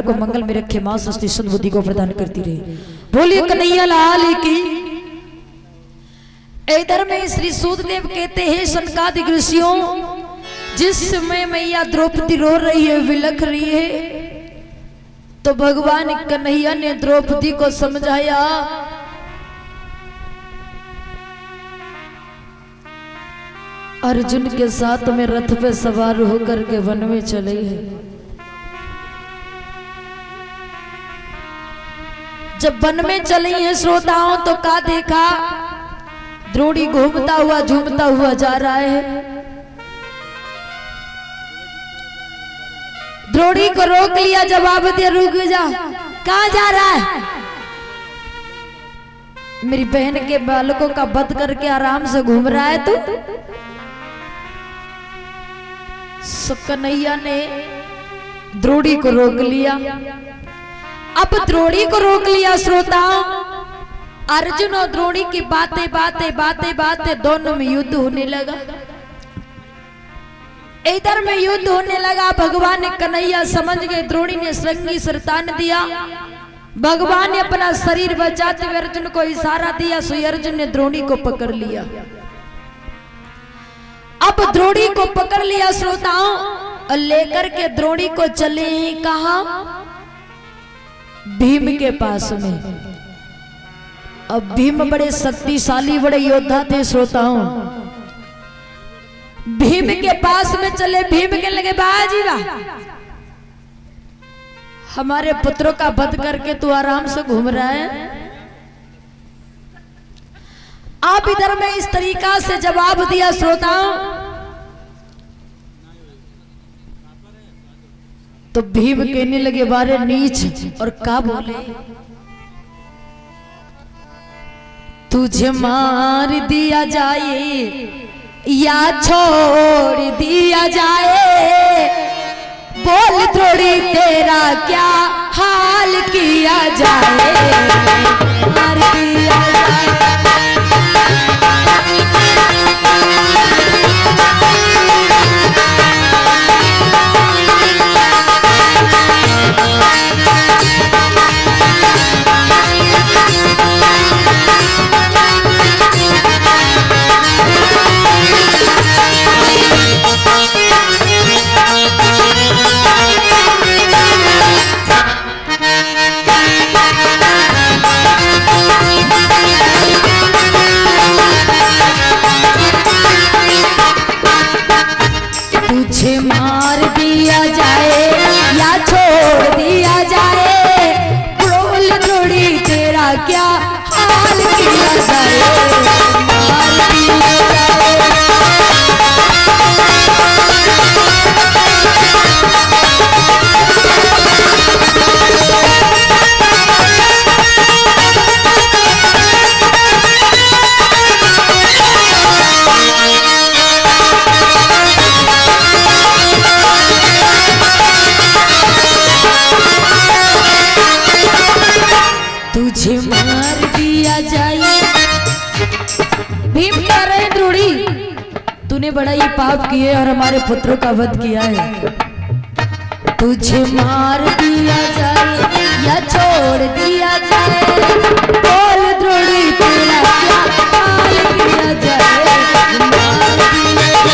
को मंगल में रखे, मां सस्ती सद्बुद्धि को प्रदान करती रहे। बोलिए कन्हैया लाल की। इधर में श्री सूतदेव कहते हैं सनकादिक ऋषियों, जिस समय मैया द्रौपदी रो रही है, विलख रही है, तो भगवान कन्हैया ने द्रौपदी को समझाया, अर्जुन के साथ में रथ पे सवार होकर के वन में चले हैं। जब वन में चली हैं श्रोताओं, तो क्या देखा, द्रोणी घूमता हुआ झूमता हुआ जा रहा है। द्रोणी को रोक लिया, जवाब दिया, रुक जा, कहाँ जा रहा है? मेरी बहन के बालकों का वध करके आराम से घूम रहा है तू? कन्हैया ने द्रोणी को रोक लिया। अब द्रोणी को रोक लिया श्रोताओं, अर्जुन और द्रोणी की बातें दोनों में युद्ध होने लगा। इधर में युद्ध होने लगा। भगवान कन्हैया समझ गए, द्रोणी ने श्रृंगी सरतान दिया। भगवान ने अपना शरीर बचाते हुए अर्जुन को इशारा दिया, सो अर्जुन ने द्रोणी को पकड़ लिया। अब द्रोणी को पकड़ लिया श्रोताओं, और लेकर के द्रोणी को चले ही कहा, भीम के पास में। अब भीम बड़े शक्तिशाली, बड़े योद्धा थे श्रोताओं। भीम के पास में चले। भीम कहने लगे, बाजी वाह, हमारे पुत्रों का वध करके तू आराम से घूम रहा है। आप इधर में इस तरीका से जवाब दिया श्रोताओं, तो भीम कहने लगे, बारे नीच, और क्या बोले, तुझे मार दिया जाए या छोड़ दिया जाए, बोल द्रोणी तेरा क्या हाल किया जाए, मार दिया जाए। तुझे मार दिया जाए या छोड़ दिया जाए, बोल द्रोणी तेरा क्या हाल किया जाए, मार दिया जाए। तुझे मार दिया जाए। भीम कह रहे, द्रोणी तूने बड़ा ही पाप किए और हमारे पुत्रों का वध किया है। तुझे मार दिया जाए या छोड़ दिया जाए, बोल द्रोणी तेरा क्या हाल किया जाए, मार दिया जाए।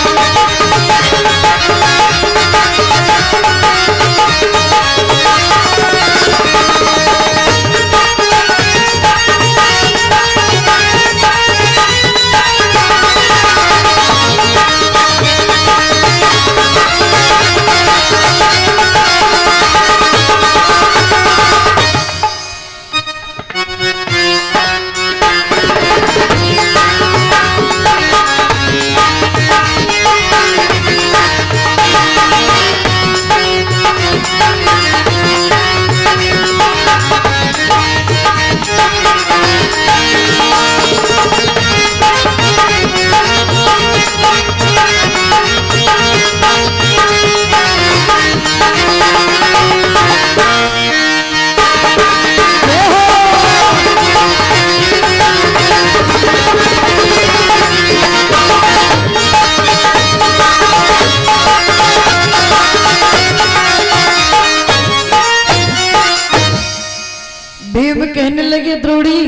भीम कहने लगे द्रोणी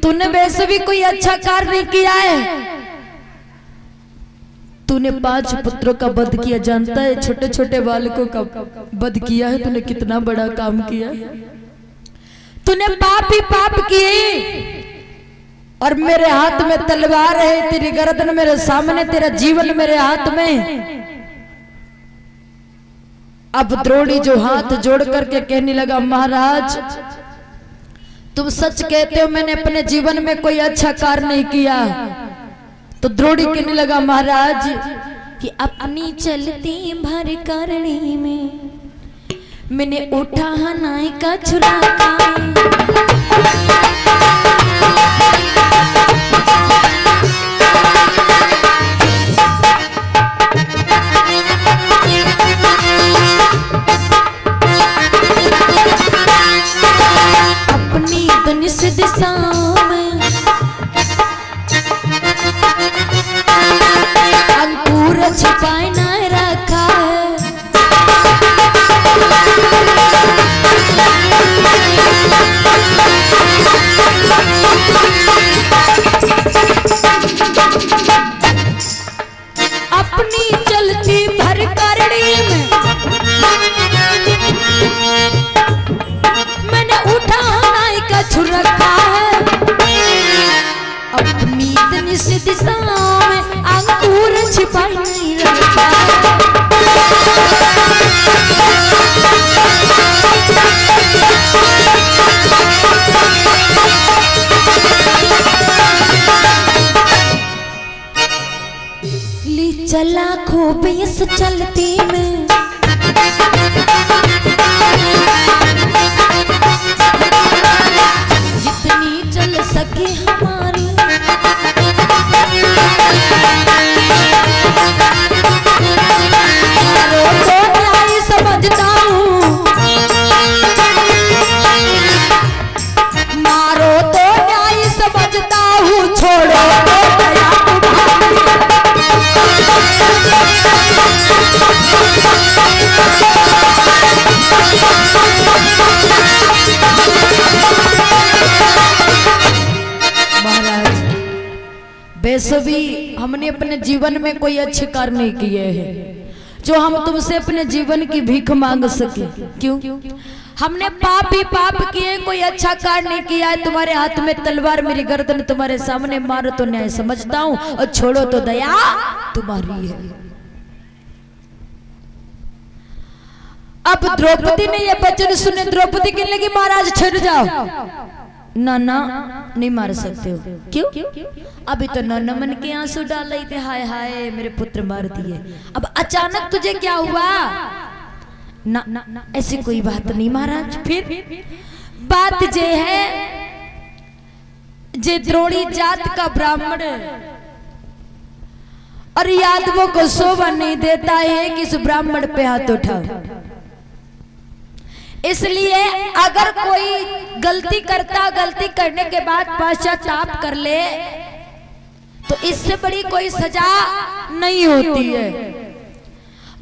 तूने वैसे भी कोई अच्छा कार्य नहीं किया है, तूने 5 पुत्रों का वध किया, जानता है छोटे छोटे बालकों का वध किया है, तूने कितना बड़ा काम किया। तूने पाप ही पाप किए और मेरे हाथ में तलवार है, तेरी गर्दन मेरे सामने, तेरा जीवन मेरे हाथ में। अब द्रोणी जो हाथ जोड़ करके कहने लगा महाराज तुम सच कहते हो मैंने अपने जीवन में कोई अच्छा कार्य नहीं किया। तो द्रोणी कहने लगा महाराज कि अपनी चलती भर करनी में मैंने उठा नाई का छुरा अपनी धनुष दिशा में अंकुर छिपाए ना रखा है। अपनी चलती भर करनी में मैंने उठा नाई का छुर रखा है। अपनी धनुष दिशा में अंकुर छिपाई नहीं रखा है। ली चला खूब इस चलती में जितनी चल सके हमारी मारो तो न्याय समझता हूँ, मारो तो न्याय समझता हूँ, छोड़ो तो दया महाराज वैसे भी हमने अपने जीवन में कोई अच्छे कार्य नहीं किए हैं जो हम तुमसे अपने जीवन की भीख मांग सके। क्यों? हमने पाप ही पाप किए, कोई अच्छा कार्य नहीं किया है। तुम्हारे हाथ में तलवार, मेरी गर्दन तुम्हारे सामने, मारो तो न्याय समझता हूँ और छोड़ो तो दया तुम्हारी है। अब द्रौपदी ने ये वचन सुने, द्रौपदी कहने लगी महाराज ठहर जाओ, ना ना नहीं मार सकते हो। क्यों? अभी तो न मन के आंसू डाल रही थे, हाय हाय मेरे पुत्र मार दिए, अब अचानक तुझे क्या हुआ? ना ना ऐसी कोई बात नहीं महाराज। फिर बात जे है जे द्रोणी जात का ब्राह्मण और यादवों को शोभा नहीं देता है कि इस ब्राह्मण पे हाथ उठाओ। इसलिए अगर कोई गलती करता, गलती करने के बाद पश्चाताप कर ले तो इससे बड़ी कोई सजा नहीं होती है।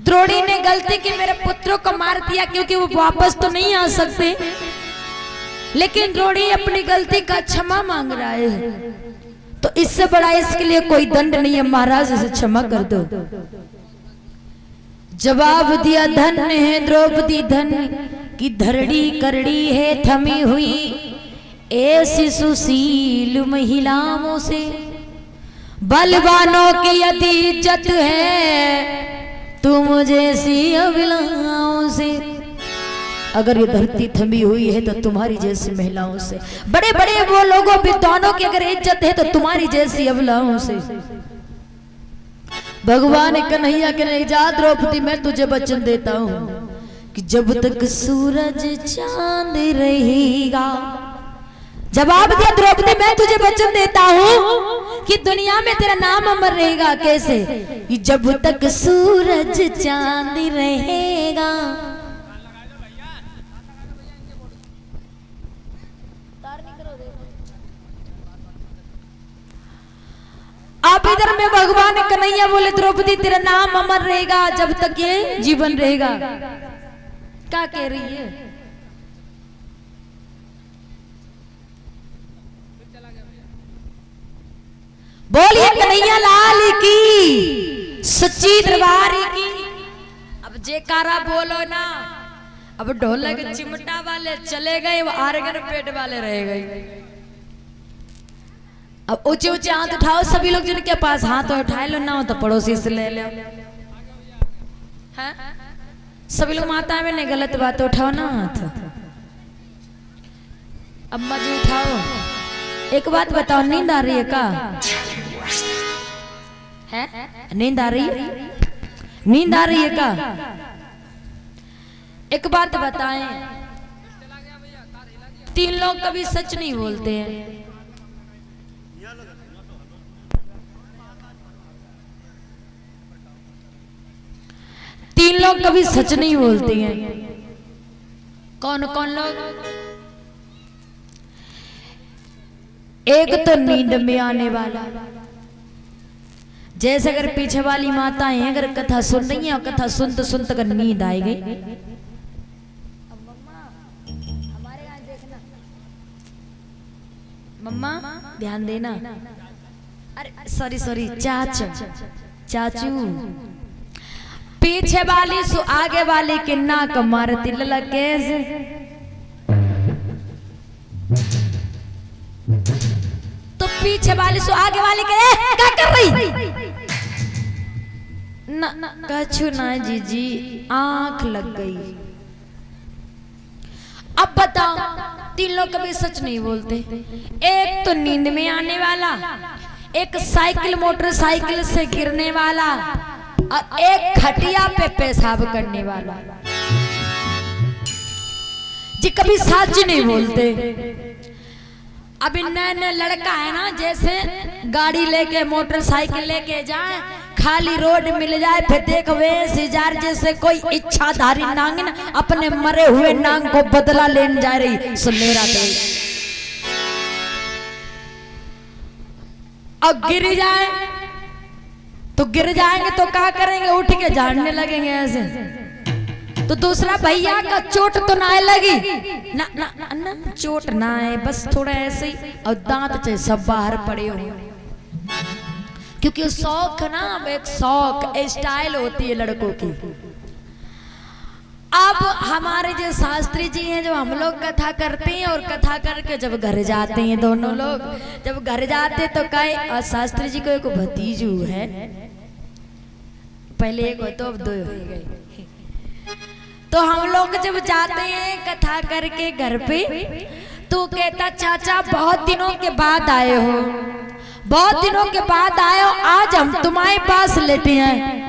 द्रोणी ने गलती की, मेरे पुत्रों को मार दिया, क्योंकि वो वापस तो नहीं आ सकते, लेकिन द्रोणी अपनी गलती का क्षमा मांग रहा है, तो इससे बड़ा इसके लिए कोई दंड नहीं है। महाराज इसे क्षमा कर दो। जवाब दिया धन्य है द्रौपदी धन्य की धरड़ी करड़ी है थमी हुई ऐसी सुशील महिलाओं से, बलवानों की यदि इज्जत है तुम जैसी अबलाओं से। अगर ये धरती थमी हुई है तो तुम्हारी जैसी महिलाओं से, बड़े बड़े वो लोगों विद्वानों की अगर इज्जत है तो तुम्हारी जैसी अबलाओं से। भगवान कन्हैया के नहीं जा द्रौपदी मैं तुझे वचन देता हूं कि जब तक सूरज चांद रहेगा, जवाब दिया द्रौपदी मैं तुझे वचन देता हूं कि दुनिया में तेरा नाम अमर रहेगा। कैसे? कि जब तक सूरज चांद रहेगा। आप इधर में भगवान कन्हैया बोले द्रौपदी तेरा नाम अमर रहेगा जब तक ये जीवन रहेगा। क्या कह रही है? कन्हैया लाल की, सच्ची दरबार की। अब जयकारा बोलो ना। अब ढोलक चिमटा वाले चले गए, वो आर्गन पेट वाले रह गए। अब ऊंचे ऊंचे हाथ उठाओ सभी लोग, जिनके पास हाथ उठाए लो ना हो तो पड़ोसी से ले लो। सभी लोग माता में नहीं, गलत बात उठाओ ना हाथ। अम्मा जी उठाओ। एक बात बताओ, नींद आ रही है का? है नींद आ रही है? नींद आ रही है का? एक बात बताएं, 3 लोग कभी सच नहीं बोलते हैं। तीन लोग कभी सच नहीं बोलते हैं। कौन कौन लोग? एक तो नींद में आने वाला, जैसे अगर पीछे वाली माताएं अगर कथा सुन रही हैं और कथा सुनते सुनते अगर नींद आई गई, मम्मा ध्यान देना, अरे सॉरी सॉरी चाचू, पीछे वाली सु आगे वाली के नाक मारती ललके से। तो पीछे वाली सु आगे वाली के क्या कर रही? ना कछु ना जीजी, आंख लग गई। अब बताओ, 3 लोग कभी सच नहीं बोलते। एक तो नींद में आने वाला, एक साइकिल मोटरसाइकिल से गिरने वाला, और एक खटिया पे पेशाब करने वाला। जी कभी सच नहीं बोलते। अभी नया नया लड़का है ना, जैसे गाड़ी लेके मोटरसाइकिल लेके जाए, खाली रोड मिल जाए, फिर देख वे सिजार जैसे कोई इच्छाधारी नांगिन अपने मरे हुए नांग को बदला लेने जा रही। सुन ले रहा था, अब गिर जाए तो गिर जाएंगे तो क्या करेंगे? उठ के झाड़ने लगेंगे ऐसे। तो दूसरा भैया का चोट तो ना लगी ना, ना, ना, ना चोट ना है, बस थोड़ा ऐसे ही, और दांत चाहे सब बाहर पड़े हो, क्योंकि शौक ना, एक शौक स्टाइल होती है लड़कों की। अब हमारे जो शास्त्री जी हैं, जब हम लोग कथा करते हैं और कथा करके जब घर जाते हैं, दोनों लोग जब घर जाते तो कहे शास्त्री जी को एक भतीजू है, पहले एक हो तो अब 2 हो गए। तो हम लोग जब जाते हैं कथा करके घर पे, तो कहता चाचा बहुत दिनों के बाद आए हो, बहुत दिनों के बाद आए हो, आज हम तुम्हारे पास लेटे हैं।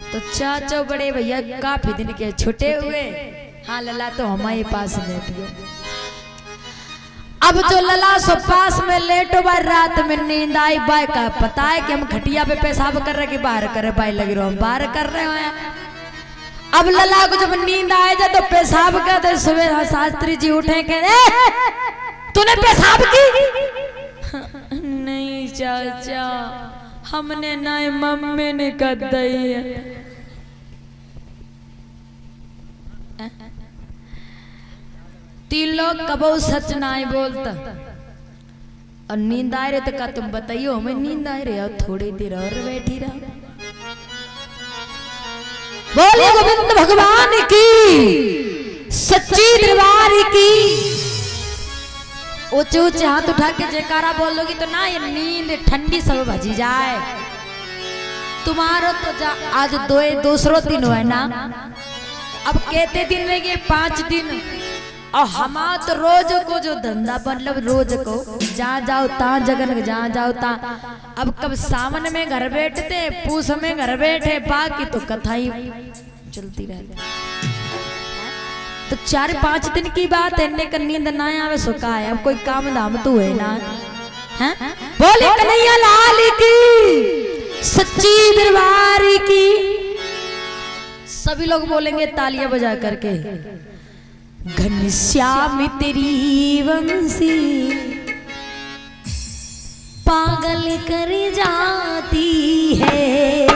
तो चाचा बड़े भैया काफी दिन के छुटे हुए, हाँ लला तो हमारे पास लेटियो। अब जो लला सो पास में लेटो, बार रात में नींद आई, बाय का पता है कि हम खटिया पे पेशाब कर रहे कि बाहर कर रहे, बाय लगी रहो हम बाहर कर रहे हो। अब लला को जब नींद आए जाए तो पेशाब करते, सुबह शास्त्री जी उठे के तूने पेशाब की? नहीं चाचा, हमने नहीं, मम्मी ने कर दी है। तीन लोग कबो सच नहीं बोलता। और नींद आ रहे तो का तुम बताइयो हमें नींद आ रही है, थोड़ी देर और बैठी रहो। बोले गोविंद भगवान की, सच्ची दरबार की। ऊंचे ऊंचे हाथ उठा के जयकारा बोलोगी तो ना ये नींद ठंडी सब भजी जाए। तुम्हारो तो आज दूसरो दिन हुआ है ना, अब कहते दिन रह गए 5 दिन, और हमारा तो रोज को जो धंधा, मतलब रोज को जहाँ जाओ तहाँ जगन, जहाँ जाओ तहाँ। अब कब सावन में घर बैठते, पूस में घर बैठे, बाकी तो कथा ही चलती रहती। तो 4-5 दिन की बात है, लेकिन नींद ना आवे सुखा है। अब कोई काम धाम तो है ना, है? बोले कन्हैया लाल की, सच्ची दरबार की। सभी लोग बोलेंगे तालियां बजा करके, घनश्याम तेरी वंशी पागल कर जाती है।